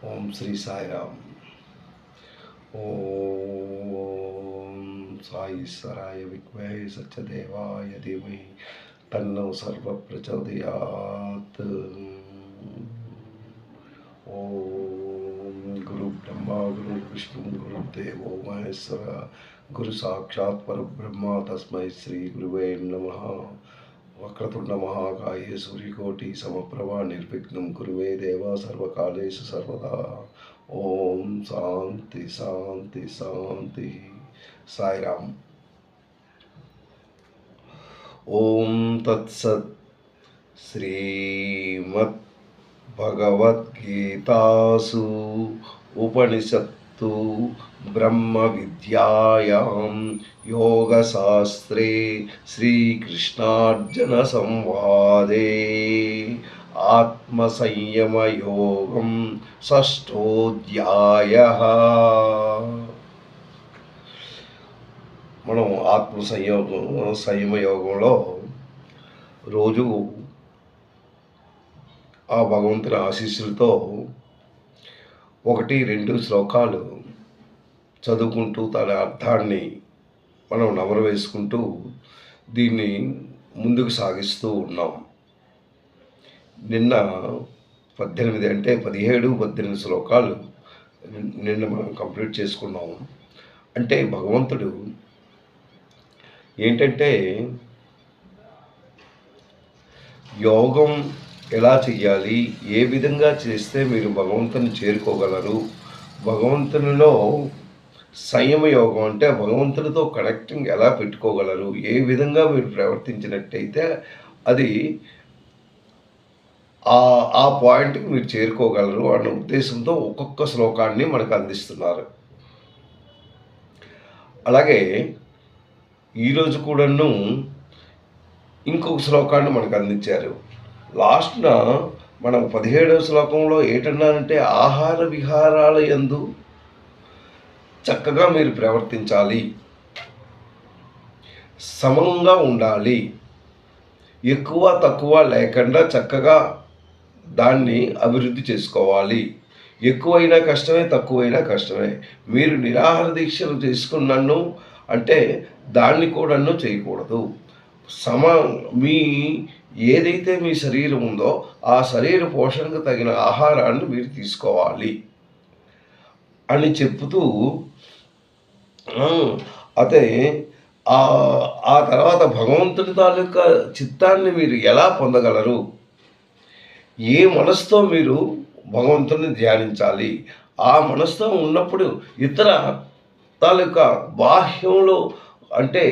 ఓం శ్రీ సాయిరామ్. ఓం సాయిశ్వరాయ విద్మహే సత్యదేవాయ ధీమహి తన్నో సర్వ ప్రచోదయాత్. ఓం గురు బ్రహ్మ గురు విష్ణు గురుదేవో మహేశ్వర గురు సాక్షాత్ పరబ్రహ్మ తస్మై శ్రీ గురువే నమః. వక్రతుండ మహాకాయే సూర్యకోటి సమప్రభా నిర్విఘ్నం కురువే దేవ సర్వకాలేషు సర్వదా. ఓం శాంతి శాంతి శాంతి. సాయిరామ్. ఓం తత్సత్. శ్రీమద్ భగవద్గీతాసు ఉపనిషత్తు బ్రహ్మ విద్యాయాం యోగశాస్త్రే శ్రీకృష్ణార్జున సంవాదే ఆత్మసంయమయోగం షష్ఠోధ్యాయః. మనం సంయమయోగంలో రోజు ఆ భగవంతుని ఆశీస్సులతో 1-2 శ్లోకాలు చదువుకుంటూ దాని అర్థాన్ని మనం నమరు వేసుకుంటూ దీన్ని ముందుకు సాగిస్తూ ఉన్నాం. నిన్న 17-18 శ్లోకాలు నిన్న మనం కంప్లీట్ చేసుకున్నాము. అంటే భగవంతుడు ఏంటంటే యోగం ఎలా చెయ్యాలి, ఏ విధంగా చేస్తే మీరు భగవంతుని చేరుకోగలరు, భగవంతునిలో సంయమ యోగం అంటే భగవంతునితో కనెక్టింగ్ ఎలా పెట్టుకోగలరు, ఏ విధంగా మీరు ప్రవర్తించినట్టయితే అది ఆ పాయింట్కి మీరు చేరుకోగలరు అన్న ఉద్దేశంతో ఒక్కొక్క శ్లోకాన్ని మనకు అందిస్తున్నారు. అలాగే ఈరోజు కూడాను ఇంకొక శ్లోకాన్ని మనకు అందించారు. లాస్ట్న మనం 17వ శ్లోకంలో ఏంటన్నానంటే ఆహార విహారాల యందు చక్కగా మీరు ప్రవర్తించాలి, సమంగా ఉండాలి, ఎక్కువ తక్కువ లేకుండా చక్కగా దాన్ని అభివృద్ధి చేసుకోవాలి. ఎక్కువైనా కష్టమే, తక్కువైనా కష్టమే. మీరు నిరాహార దీక్షలు చేసుకున్నాను అంటే దాన్ని కూడాను చేయకూడదు. మీ ఏదైతే మీ శరీరం ఉందో ఆ శరీర పోషణకు తగిన ఆహారాన్ని మీరు తీసుకోవాలి అని చెప్తూ అదే ఆ తర్వాత భగవంతుడి తాలూకా చిత్తాన్ని మీరు ఎలా పొందగలరు, ఏ మనసుతో మీరు భగవంతుని ధ్యానించాలి, ఆ మనసుతో ఉన్నప్పుడు ఇతర తాలూకా బాహ్యంలో అంటే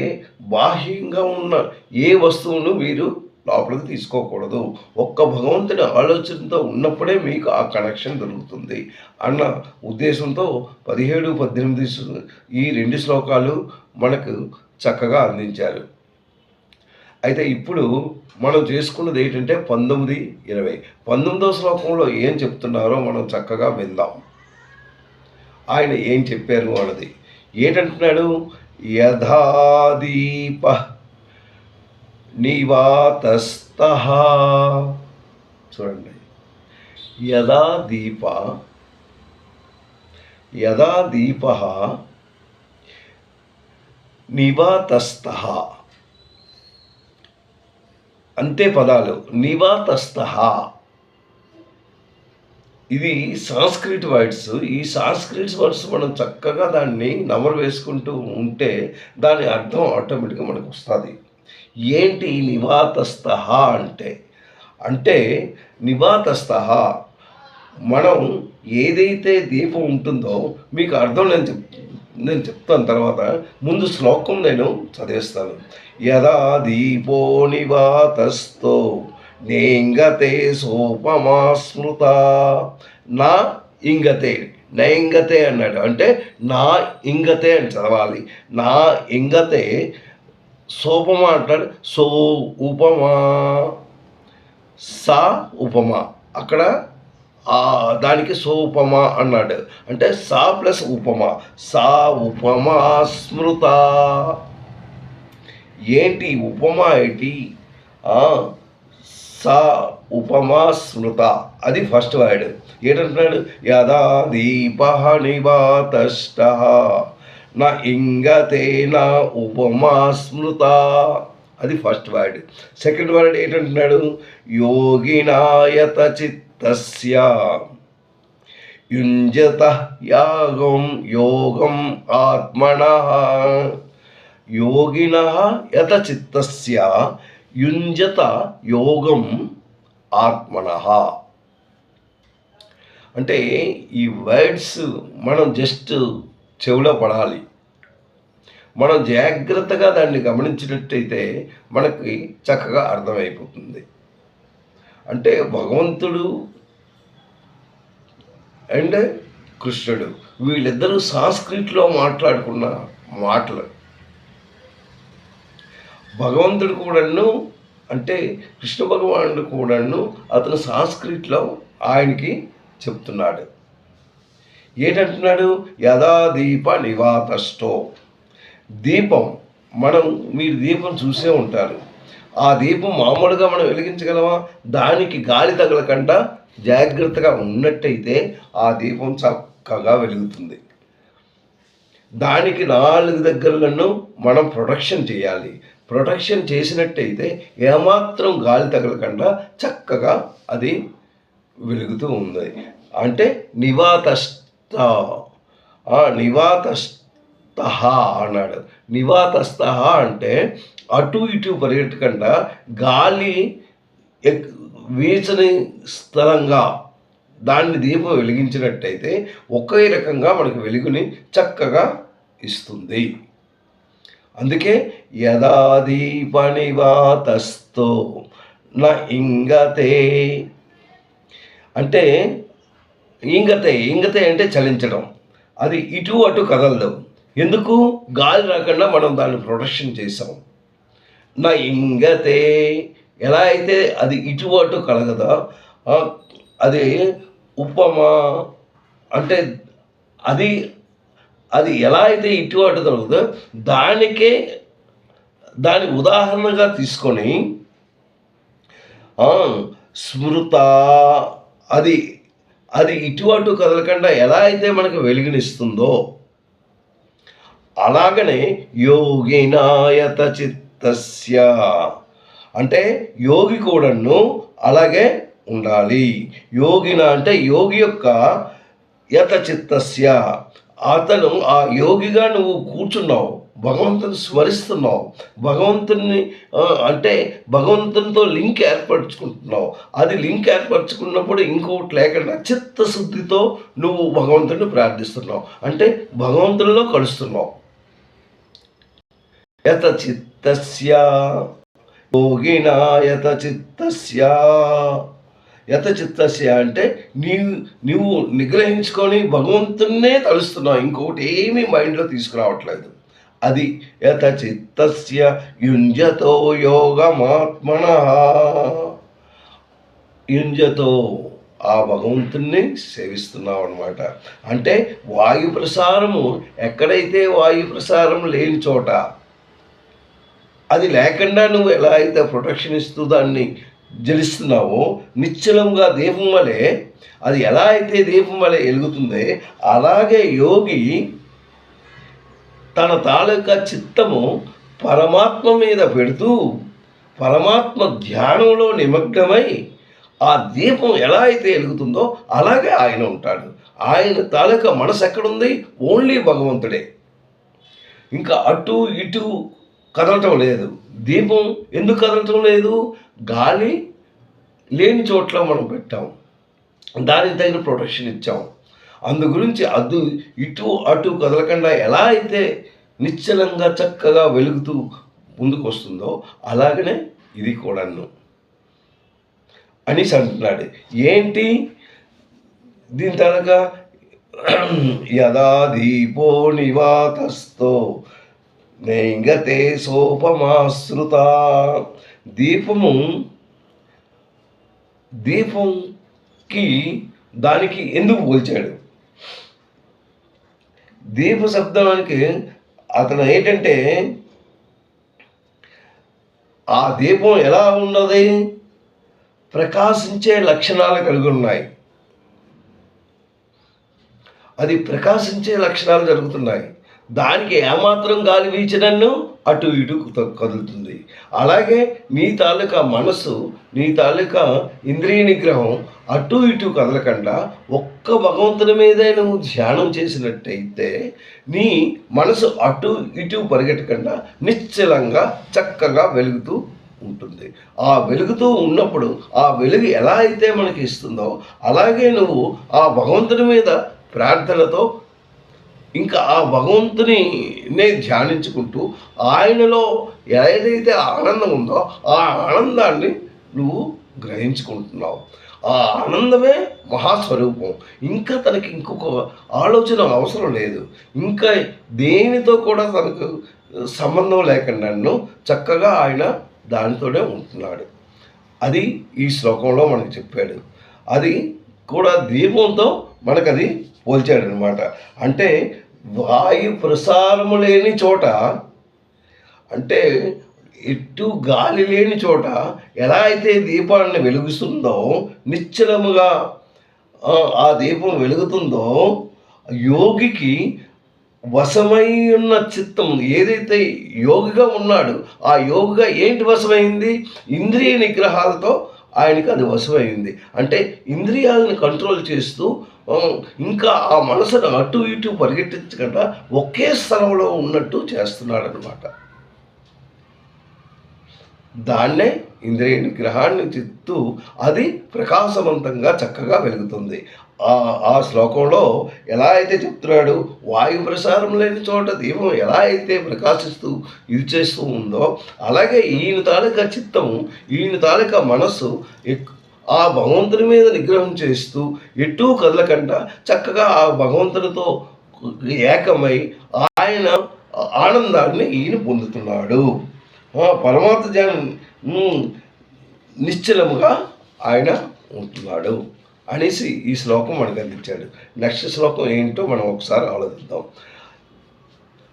బాహ్యంగా ఉన్న ఏ వస్తువును మీరు లోపలికి తీసుకోకూడదు. ఒక్క భగవంతుని ఆలోచనతో ఉన్నప్పుడే మీకు ఆ కనెక్షన్ దొరుకుతుంది అన్న ఉద్దేశంతో 17-18 ఈ 2 శ్లోకాలు మనకు చక్కగా అందించారు. అయితే ఇప్పుడు మనం చేసుకున్నది ఏంటంటే 19-20. 19వ శ్లోకంలో ఏం చెప్తున్నారో మనం చక్కగా విందాం. ఆయన ఏం చెప్పారు అన్నది ఏంటంటున్నాడు. యథా దీప నివాతస్తః. చూడండి, యథా దీపః నివాతస్తః. అంతే పదాలు. నివాతస్తః ఇది సాంస్క్రిట్ వర్డ్స్. ఈ సాంస్క్రిట్ వర్డ్స్ మనం చక్కగా దాన్ని నమరు వేసుకుంటూ ఉంటే దాని అర్థం ఆటోమేటిక్గా మనకు వస్తుంది. ఏంటి నివాతస్తః అంటే నివాతస్తః మనం ఏదైతే దీపం ఉంటుందో మీకు అర్థం నేను చెప్తాను తర్వాత. ముందు శ్లోకం నేను చదివేస్తాను. యదా దీపో నివాతస్థో నేంగతే సోపమా స్మృత. నా ఇంగతే, నైంగతే అన్నాడు. అంటే నా ఇంగతే అని చదవాలి. నా ఇంగతే సోపమా అంటాడు. సో ఉపమా, సా ఉపమా. అక్కడ దానికి సోపమా అన్నాడు. అంటే సా ప్లస్ ఉపమా. సా ఉపమా స్మృత. ఏంటి ఉపమా ఏంటి? సా ఉపమా స్మృత అది ఫస్ట్ వర్డ్. ఏంటంటున్నాడు? యదా దీప నివాతష్ట నా ఇంగతే నా ఉపమా స్మృత. అది ఫస్ట్ వర్డ్. సెకండ్ వర్డ్ ఏంటంటున్నాడు? యోగినాయత చిత్తస్య యుంజత యాగం యోగం ఆత్మనః. యోగినః యత చిత్తస్య యుంజత యోగం ఆత్మనః. అంటే ఈ వర్డ్స్ మనం జస్ట్ చెవిలో పడాలి. మనం జాగ్రత్తగా దాన్ని గమనించినట్టయితే మనకి చక్కగా అర్థమైపోతుంది. అంటే భగవంతుడు అండ్ కృష్ణుడు వీళ్ళిద్దరూ సాంస్క్రిట్లో మాట్లాడుకున్న మాటలు. భగవంతుడు కూడాను అంటే కృష్ణ భగవానుడు కూడాను అతను సాంస్క్రిట్లో ఆయనకి చెప్తున్నాడు. ఏంటంటున్నాడు? యదా దీప నివాతష్టో. దీపం మీరు దీపం చూసే ఉంటారు. ఆ దీపం మామూలుగా మనం వెలిగించగలమా? దానికి గాలి తగలకుండా జాగ్రత్తగా ఉన్నట్టయితే ఆ దీపం చక్కగా వెలుగుతుంది. దానికి 4 దగ్గరలను మనం ప్రొటెక్షన్ చేయాలి. ప్రొటెక్షన్ చేసినట్టయితే ఏమాత్రం గాలి తగలకుండా చక్కగా అది వెలుగుతూ ఉంది. అంటే నివాతస్థ అన్నాడు. నివాతస్థ అంటే అటు ఇటు పరిగెట్టకుండా గాలి వీచని స్థలంగా దాన్ని దీపం వెలిగించినట్టయితే ఒకే రకంగా మనకు వెలుగుని చక్కగా ఇస్తుంది. అందుకే యదా దీప నివాతస్థో న ఇంగతే అంటే ఇంగతే అంటే చలించడం. అది ఇటు అటు కదలదు. ఎందుకు? గాలి రాకుండా మనం దాన్ని ప్రొటెక్షన్ చేసాం. నా ఇంగతే ఎలా అయితే అది ఇటు అటు కలగదా, అది ఉపమా అంటే అది ఎలా అయితే ఇటు అటు కలుగుతుందో దాని ఉదాహరణగా తీసుకొని స్మృత అది ఇటు అటు కదలకుండా ఎలా అయితే మనకు వెలుగునిస్తుందో అలాగనే యోగినాయత చిత్తస్య అంటే యోగి కూడాను అలాగే ఉండాలి. యోగిన అంటే యోగి యొక్క యత చిత్తస్య అతను ఆ యోగిగా నువ్వు కూర్చున్నావు, భగవంతుని స్మరిస్తున్నావు, భగవంతుని అంటే భగవంతునితో లింక్ ఏర్పరచుకుంటున్నావు. అది లింక్ ఏర్పరచుకున్నప్పుడు ఇంకొకటి లేకుండా చిత్తశుద్ధితో నువ్వు భగవంతుని ప్రార్థిస్తున్నావు, అంటే భగవంతునిలో కలుస్తున్నావు. యత చిత్తస్య యోగినా యత చిత్తస్య అంటే నువ్వు నిగ్రహించుకొని భగవంతున్నే తలుస్తున్నావు, ఇంకొకటి ఏమీ మైండ్లో తీసుకురావట్లేదు. అది యత చిత్తస్య యుంజతో యోగమాత్మనః. యుంజతో ఆ భగవంతుణ్ణి సేవిస్తున్నావు అన్నమాట. అంటే వాయు ప్రసారము ఎక్కడైతే వాయు ప్రసారం లేని చోట అది లేకుండా నువ్వు ఎలా అయితే ప్రొటెక్షన్ ఇస్తూ దాన్ని జలిస్తున్నావో నిశ్చలంగా దీపం వలె అది ఎలా అయితే దీపం వలె వెలుగుతుందో అలాగే యోగి తన తాలూకా చిత్తము పరమాత్మ మీద పెడుతూ పరమాత్మ ధ్యానంలో నిమగ్నమై ఆ దీపం ఎలా అయితే వెలుగుతుందో అలాగే ఆయన ఉంటాడు. ఆయన తాలూకా మనసు ఎక్కడుంది? ఓన్లీ భగవంతుడే. ఇంకా అటు ఇటు కదలటం లేదు. దీపం ఎందుకు కదలటం లేదు? గాలి లేని చోట్ల మనం పెట్టాం, దానికి తగిన ప్రొటెక్షన్ ఇచ్చాం. అందు గురించి ఇటు అటు కదలకుండా ఎలా అయితే నిశ్చలంగా చక్కగా వెలుగుతూ ముందుకు వస్తుందో అలాగనే ఇది కూడాను అనేసి అంటున్నాడు. ఏంటి దీని తర్వాత? యదా దీపో నివాతస్థో నైంగతే సోపమాశ్రుత. దీపంకి దానికి ఎందుకు పోల్చాడు? దీప శబ్దానికి అతను ఏంటంటే ఆ దీపం ఎలా ఉన్నది? ప్రకాశించే లక్షణాలు కలిగి ఉన్నాయి. అది ప్రకాశించే లక్షణాలు జరుగుతున్నాయి. దానికి ఏమాత్రం గాలి వీచినన్ను అటు ఇటు కదులుతుంది. అలాగే నీ తాలూకా మనసు, నీ తాలూకా ఇంద్రియ నిగ్రహం అటు ఇటు కదలకుండా ఒక్క భగవంతుని మీదే నువ్వు ధ్యానం చేసినట్టయితే నీ మనసు అటు ఇటు పరిగెట్టకుండా నిశ్చలంగా చక్కగా వెలుగుతూ ఉంటుంది. ఆ వెలుగుతూ ఉన్నప్పుడు ఆ వెలుగు ఎలా అయితే మనకి ఇస్తుందో అలాగే నువ్వు ఆ భగవంతుని మీద ప్రార్థనతో ఇంకా ఆ భగవంతునినే ధ్యానించుకుంటూ ఆయనలో ఏదైతే ఆనందం ఉందో ఆ ఆనందాన్ని నువ్వు గ్రహించుకుంటున్నావు. ఆ ఆనందమే మహాస్వరూపం. ఇంకా తనకి ఇంకొక ఆలోచన అవసరం లేదు. ఇంకా దేనితో కూడా తనకు సంబంధం లేకుండా చక్కగా ఆయన దానితోనే ఉంటున్నాడు. అది ఈ శ్లోకంలో మనకు చెప్పాడు. అది కూడా దీపంతో మనకది పోల్చాడు అనమాట. అంటే వాయు ప్రసారము లేని చోట, అంటే ఎటు గాలి లేని చోట ఎలా అయితే దీపాన్ని వెలుగుతుందో, నిశ్చలముగా ఆ దీపం వెలుగుతుందో, యోగికి వశమై ఉన్న చిత్తం ఏదైతే యోగిగా ఉన్నాడు, ఆ యోగిగా ఏంటి వశమైంది? ఇంద్రియ నిగ్రహాలతో ఆయనకి అది వశమైంది. అంటే ఇంద్రియాలను కంట్రోల్ చేస్తూ ఇంకా ఆ మనసును అటు ఇటు పరిగెట్టించకుండా ఒకే స్థలంలో ఉన్నట్టు చేస్తున్నాడు అనమాట. దాన్నే ఇంద్రియ నిగ్రహాన్ని చిత్తూ అది ప్రకాశవంతంగా చక్కగా వెలుగుతుంది. ఆ శ్లోకంలో ఎలా అయితే చెప్తున్నాడు, వాయు ప్రసారం లేని చోట దీపం ఎలా అయితే ప్రకాశిస్తూ ఇది చేస్తూ ఉందో అలాగే ఈయన తాలూకా చిత్తము, ఈయన తాలూకా మనస్సు ఆ భగవంతుని మీద నిగ్రహం చేస్తూ ఎటూ కదలకుండా చక్కగా ఆ భగవంతునితో ఏకమై ఆయన ఆనందాన్ని ఈయన పొందుతున్నాడు. పరమాత్మ జ్ఞానం నిశ్చలముగా ఆయన ఉంటున్నాడు అనేసి ఈ శ్లోకం మనకు అందించాడు. నెక్స్ట్ శ్లోకం ఏంటో మనం ఒకసారి ఆలోచిద్దాం.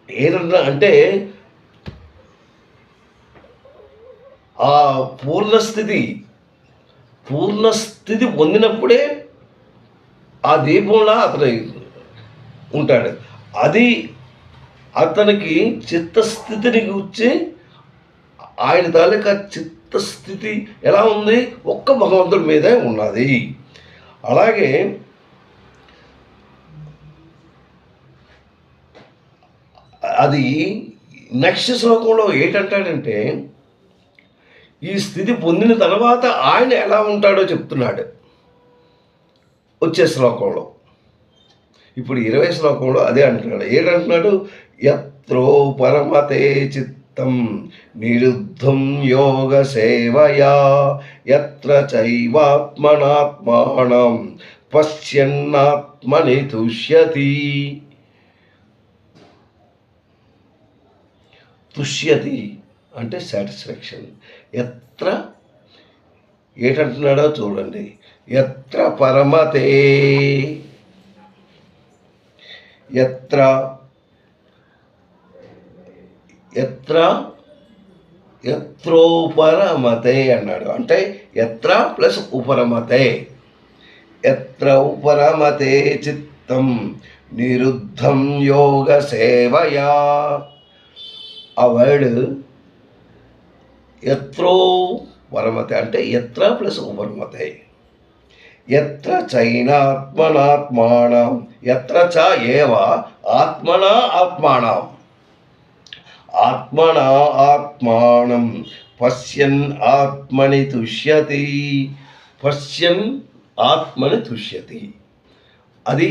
ఏంటంటే అంటే ఆ పూర్ణస్థితి పొందినప్పుడే ఆ దీపంలో అతను ఉంటాడు. అది అతనికి చిత్తస్థితిని గురించి ఆయన తాలూకా చిత్తస్థితి ఎలా ఉంది? ఒక్క భగవంతుడి మీదే ఉన్నది. అలాగే అది నెక్స్ట్ శ్లోకంలో ఏంటంటాడంటే ఈ స్థితి పొందిన తర్వాత ఆయన ఎలా ఉంటాడో చెప్తున్నాడు వచ్చే శ్లోకంలో. ఇప్పుడు 20 శ్లోకంలో అదే అంటున్నాడు. ఏంటంటున్నాడు? యత్రో పరమతే చిత్తం నిరుద్ధం యోగ సేవయా యత్ర చైవాత్మనాత్మానం పశ్యన్నాత్మని తుష్యతి. తుష్యతి అంటే సాటిస్ఫాక్షన్. ఎత్ర ఏంటంటున్నాడో చూడండి. ఎత్ర పరమతే, ఎత్ర ఎత్ర ఎత్రోపరమతే అన్నాడు. అంటే ఎత్ర ప్లస్ ఉపరమతే. ఎత్ర ఉపరమతే చిత్తం నిరుద్ధం యోగ సేవయా. ఆ వర్డ్ ఎత్రో పరమతే అంటే ఎత్ర ప్లస్ ఉపరమతే. ఎత్ర చైనాత్మనాత్మానం ఎత్ర చ ఏవ ఆత్మనా ఆత్మానం ఆత్మనా ఆత్మానం పశ్యన్ ఆత్మని తుష్యతి. పశ్యన్ ఆత్మని తుష్యతి. అది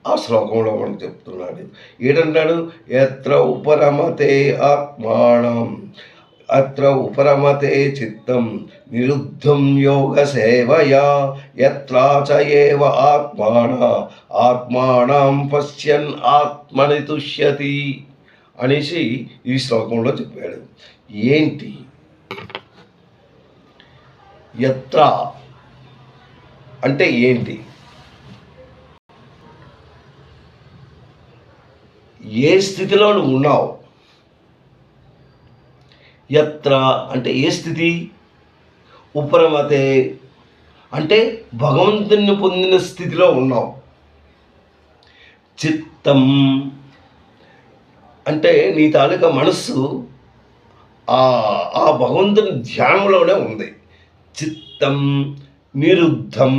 ఆ శ్లోకంలో మనకు చెప్తున్నాడు. ఏంటంటాడు? ఎత్ర ఉపరమతే ఆత్మానం అత్ర ఉపరమతే చిత్తం నిరుద్ధం యోగ సేవయా యత్రా చ ఏవ ఆత్మానం పశ్యన్ ఆత్మని తుష్యతి అనేసి ఈ శ్లోకంలో చెప్పాడు. ఏంటి యత్ర అంటే ఏంటి? ఏ స్థితిలో నువ్వు ఉన్నావు? యత్ర అంటే ఏ స్థితి? ఉపరమతే అంటే భగవంతుని పొందిన స్థితిలో ఉన్నావు. చిత్తం అంటే నీ తాలూకా మనస్సు ఆ భగవంతుని ధ్యానంలోనే ఉంది. చిత్తం నిరుద్ధం.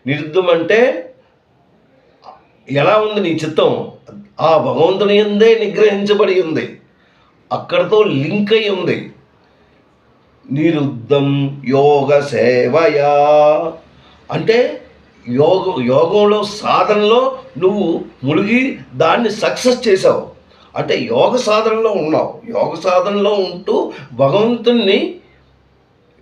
నిరుద్ధం అంటే ఎలా ఉంది నీ చిత్తం? ఆ భగవంతుని యందే నిగ్రహించబడి ఉంది, అక్కడితో లింక్ అయి ఉంది. నిరుద్ధం యోగ సేవయా అంటే యోగంలో సాధనలో నువ్వు మునిగి దాన్ని సక్సెస్ చేసావు. అంటే యోగ సాధనలో ఉన్నావు. యోగ సాధనలో ఉంటూ భగవంతుణ్ణి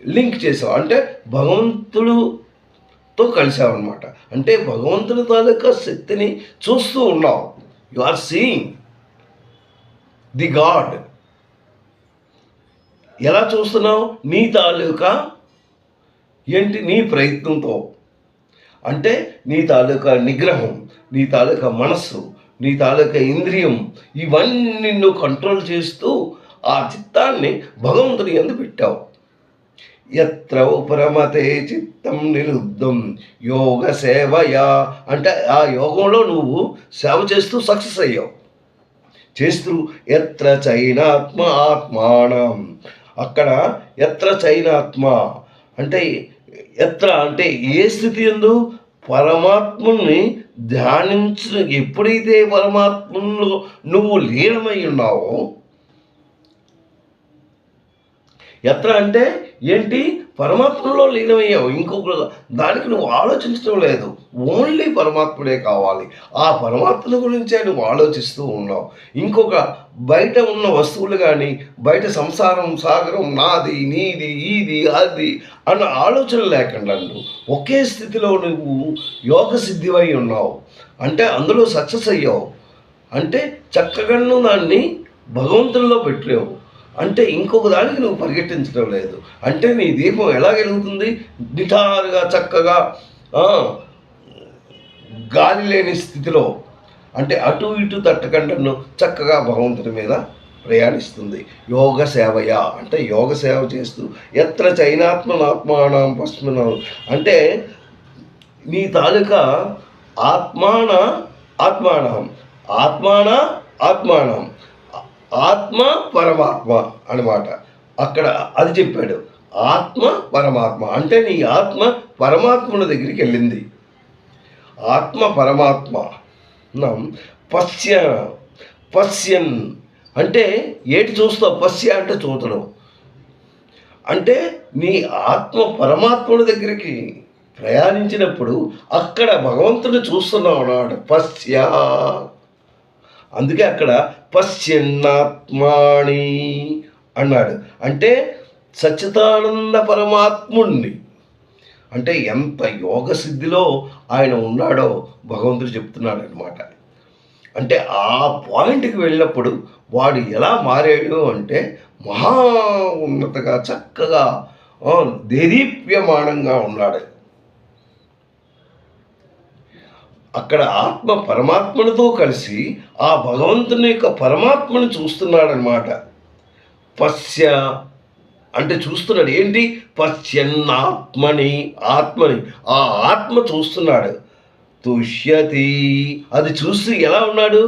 లింక్ చేసావు, అంటే భగవంతుడితో కలిసావు అనమాట. అంటే భగవంతుని తాలూకా శక్తిని చూస్తూ ఉన్నావు. You are seeing the god. ఎలా చూస్తున్నావు? నీ తాలూకా నీ ప్రయత్నంతో. అంటే నీ తాలూకా నిగ్రహం, నీ తాలూకా మనస్సు, నీ తాలూకా ఇంద్రియం, ఇవన్నీ నువ్వు కంట్రోల్ చేస్తూ ఆ చిత్తాన్ని భగవంతుని యందు పెట్టావు. ఎత్ర ఉపరమతే చిత్తం నిరుద్ధం యోగ సేవయా అంటే ఆ యోగంలో నువ్వు సేవ చేస్తూ సక్సెస్ అయ్యావు. చేస్తూ ఎత్ర చైనాత్మ ఆత్మానం, అక్కడ ఎత్ర చైనాత్మ అంటే ఎత్ర అంటే ఏ స్థితి ఎందు పరమాత్మని ధ్యానించిన, ఎప్పుడైతే పరమాత్మలో నువ్వు లీనమై ఉన్నావో. ఎత్ర అంటే ఏంటి? పరమాత్మలో లీనమయ్యావు. ఇంకొక దానికి నువ్వు ఆలోచించడం లేదు. ఓన్లీ పరమాత్ముడే కావాలి. ఆ పరమాత్మ గురించే నువ్వు ఆలోచిస్తూ ఉన్నావు. ఇంకొక బయట ఉన్న వస్తువులు కానీ, బయట సంసారం సాగరం నాది నీది ఇది అది అన్న ఆలోచన లేకుండా నువ్వు ఒకే స్థితిలో నువ్వు యోగ సిద్ధివై ఉన్నావు. అంటే అందులో సక్సెస్ అయ్యావు. అంటే చక్కగా దాన్ని భగవంతుల్లో పెట్టలేవు. అంటే ఇంకొక దానికి నువ్వు పరిగెట్టించడం లేదు. అంటే నీ దీపం ఎలా వెలుగుతుంది? నిటారుగా చక్కగా గాలి లేని స్థితిలో, అంటే అటు ఇటు తట్టకుండా చక్కగా భగవంతుని మీద ప్రయాణిస్తుంది. యోగ సేవయ అంటే యోగ సేవ చేస్తూ ఎత్ర చైనాత్మనాత్మానం పశ్చిమనం అంటే నీ తాలూకా ఆత్మానం ఆత్మ పరమాత్మ అనమాట. అక్కడ అది చెప్పాడు. ఆత్మ పరమాత్మ అంటే నీ ఆత్మ పరమాత్మల దగ్గరికి వెళ్ళింది. ఆత్మ పరమాత్మ పశ్యన్ అంటే ఏటి చూస్తావు? పశ్య అంటే చూడడం. అంటే నీ ఆత్మ పరమాత్ముడి దగ్గరికి ప్రయాణించినప్పుడు అక్కడ భగవంతుని చూస్తున్నావు అన్నాడు. పశ్య అందుకే అక్కడ పశ్యన్నాత్మాని అన్నాడు. అంటే సచ్చిదానంద పరమాత్ముణ్ణి, అంటే ఎంత యోగ సిద్ధిలో ఆయన ఉన్నాడో భగవంతుడు చెప్తున్నాడు అనమాట. అంటే ఆ పాయింట్కి వెళ్ళినప్పుడు వాడు ఎలా మారాడు అంటే మహా ఉన్నతగా చక్కగా దేదీప్యమానంగా ఉన్నాడు. అక్కడ ఆత్మ పరమాత్మనితో కలిసి ఆ భగవంతుని యొక్క పరమాత్మని చూస్తున్నాడనమాట. పశ్య అంటే చూస్తున్నాడు. ఏంటి? పశ్యన్నాత్మని ఆత్మని, ఆ ఆత్మ చూస్తున్నాడు. తుష్యతి అది చూసి ఎలా ఉన్నాడు?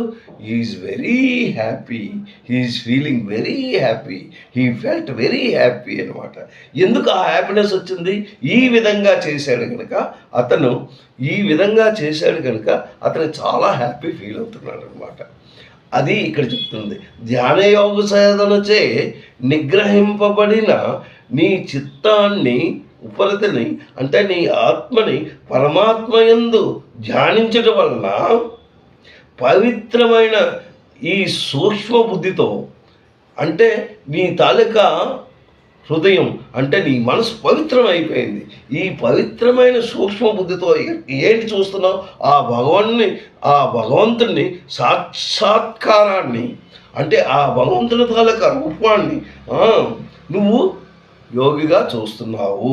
He is very happy, he is feeling very happy, he felt very happy అనమాట. ఎందుకు ఆ హ్యాపీనెస్ వచ్చింది? ఈ విధంగా చేశాడు కనుక అతను అతను చాలా హ్యాపీ ఫీల్ అవుతున్నాడు అనమాట. అది ఇక్కడ చెప్తుంది. ధ్యానయోగ సాధనచే నిగ్రహింపబడిన నీ చిత్తాన్ని ఉపరతిని అంటే నీ ఆత్మని పరమాత్మయందు ధ్యానించడం వలన పవిత్రమైన ఈ సూక్ష్మ బుద్ధితో, అంటే నీ తాలూకా హృదయం అంటే నీ మనసు పవిత్రం అయిపోయింది. ఈ పవిత్రమైన సూక్ష్మ బుద్ధితో ఏంటి చూస్తున్నావు? ఆ భగవంతుని సాక్షాత్కారాన్ని, అంటే ఆ భగవంతుని తాలూకా రూపాన్ని నువ్వు యోగిగా చూస్తున్నావు.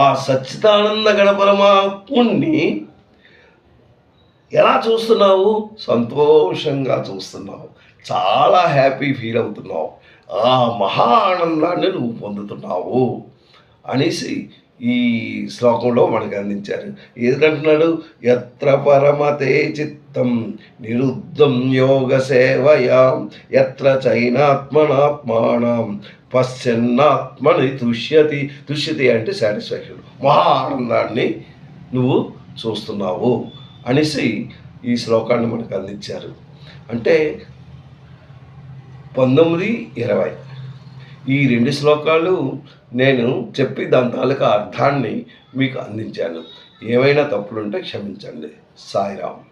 ఆ సచ్చిదానంద గణ పరమాత్ముణ్ణి ఎలా చూస్తున్నావు? సంతోషంగా చూస్తున్నావు, చాలా హ్యాపీ ఫీల్ అవుతున్నావు, ఆ మహా ఆనందాన్ని నువ్వు పొందుతున్నావు అనేసి ఈ శ్లోకంలో మనకు అందించారు. ఏదంటున్నాడు? యత్ర పరమతే చిత్తం నిరుద్ధం యోగ సేవయా యత్ర చైనాత్మనాత్మానం పశ్చన్నాత్మని తుష్యతి. తుష్యతి అంటే సాటిస్ఫాక్షన్, మహా ఆనందాన్ని నువ్వు చూస్తున్నావు అనేసి ఈ శ్లోకాన్ని మనకు అందించారు. అంటే 19, 20 ఈ 2 శ్లోకాలు నేను చెప్పి దాని తాలూకా అర్థాన్ని మీకు అందించాను. ఏమైనా తప్పులుంటే క్షమించండి. సాయిరామ్.